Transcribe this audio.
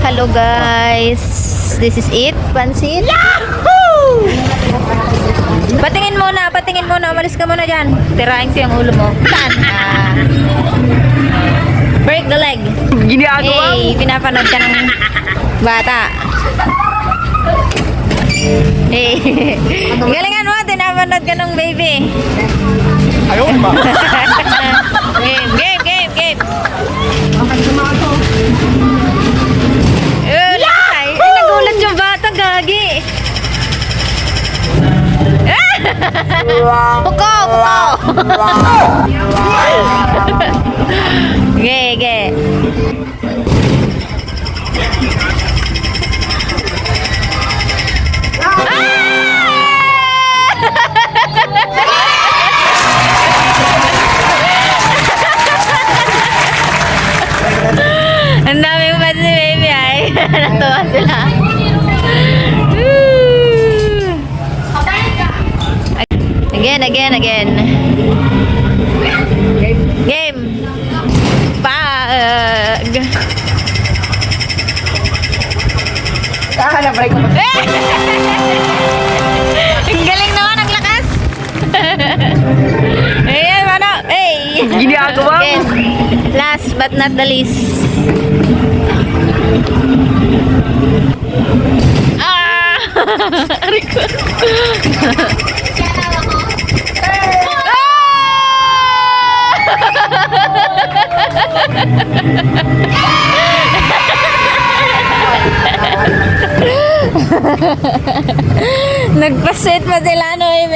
Hello guys, this is it, pansit. Yahoo! Patingin muna, umalis ka muna dyan. Tirahin ko yung ulo mo. Saan? Break the leg. Ginagawa Hey, pinapanood ka ng bata. Hey, galingan mo, pinapanood ka ng baby. Ayaw ba? Game. Ay, nagulat yung bata, gagi. Buko. Ge. Ang dami pa si baby ay. Natuwa sila. Again. Game. Pag. Na-break ko. Ang galing naman, ang lakas. Ayan, ano? Hey. Ginagawa mo. Again. Last but not the least. Rico. Nagpasit pa sila no, eh,